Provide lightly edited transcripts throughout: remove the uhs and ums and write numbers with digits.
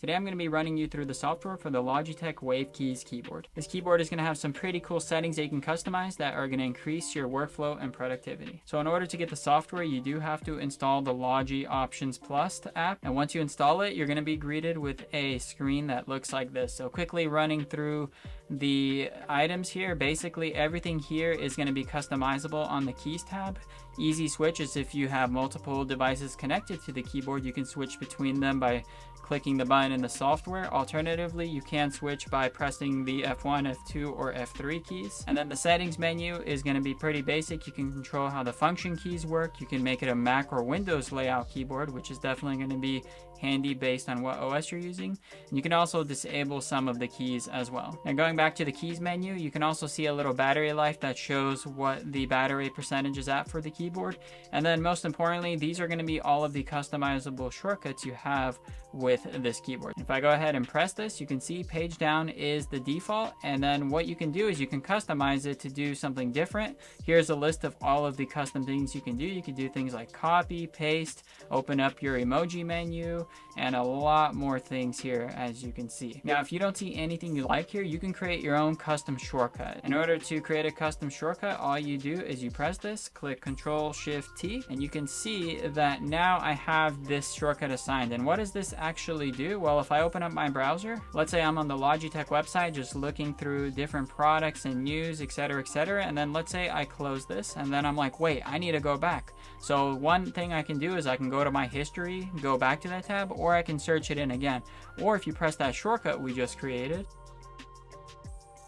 Today I'm going to be running you through the software for the Logitech Wave Keys keyboard. This keyboard is going to have some pretty cool settings that you can customize that are going to increase your workflow and productivity. So in order to get the software, you do have to install the Logi Options Plus app. And once you install it, you're going to be greeted with a screen that looks like this. So quickly running through the items here, basically everything here is going to be customizable on the keys tab. Easy switch is if you have multiple devices connected to the keyboard, you can switch between them by clicking the button in the software. Alternatively, you can switch by pressing the F1, F2, or F3 keys. And then the settings menu is going to be pretty basic. You can control how the function keys work. You can make it a Mac or Windows layout keyboard, which is definitely going to be handy based on what OS you're using. And you can also disable some of the keys as well. Now going back to the keys menu, you can also see a little battery life that shows what the battery percentage is at for the keyboard. And then most importantly, these are going to be all of the customizable shortcuts you have with this keyboard. If I go ahead and press this, you can see page down is the default, and then what you can do is you can customize it to do something different. Here's a list of all of the custom things you can do. You can do things like copy, paste, open up your emoji menu, and a lot more things here, as you can see. Now, if you don't see anything you like here, you can create your own custom shortcut. In order to create a custom shortcut, all you do is you press this, click Control-Shift-T, and you can see that now I have this shortcut assigned. And what does this actually do? Well, if I open up my browser, let's say I'm on the Logitech website just looking through different products and news, etc., and then let's say I close this, and then I'm like, wait, I need to go back. So one thing I can do is I can go to my history, go back to that tab, or I can search it in again. Or if you press that shortcut we just created,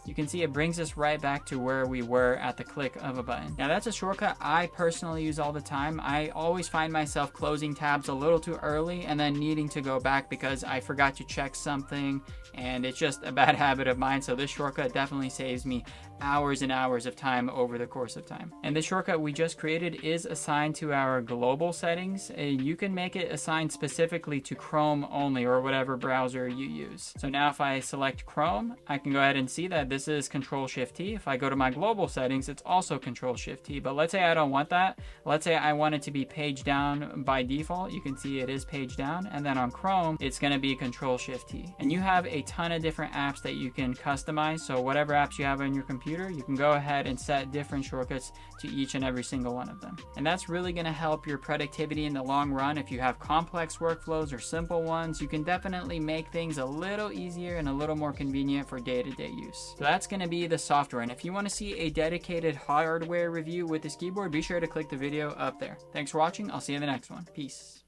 you can see it brings us right back to where we were at the click of a button. Now that's a shortcut I personally use all the time. I always find myself closing tabs a little too early and then needing to go back because I forgot to check something, and it's just a bad habit of mine. So this shortcut definitely saves me hours and hours of time over the course of time. And the shortcut we just created is assigned to our global settings. You can make it assigned specifically to Chrome only, or whatever browser you use. So now if I select Chrome, I can go ahead and see that this is Control-Shift-T. If I go to my global settings, it's also Control-Shift-T. But let's say I don't want that. Let's say I want it to be page down by default. You can see it is page down. And then on Chrome, it's going to be Control-Shift-T. And you have a ton of different apps that you can customize. So whatever apps you have on your computer, you can go ahead and set different shortcuts to each and every single one of them. And that's really going to help your productivity in the long run. If you have complex workflows or simple ones, you can definitely make things a little easier and a little more convenient for day-to-day use. So that's going to be the software. And if you want to see a dedicated hardware review with this keyboard, be sure to click the video up there. Thanks for watching. I'll see you in the next one. Peace.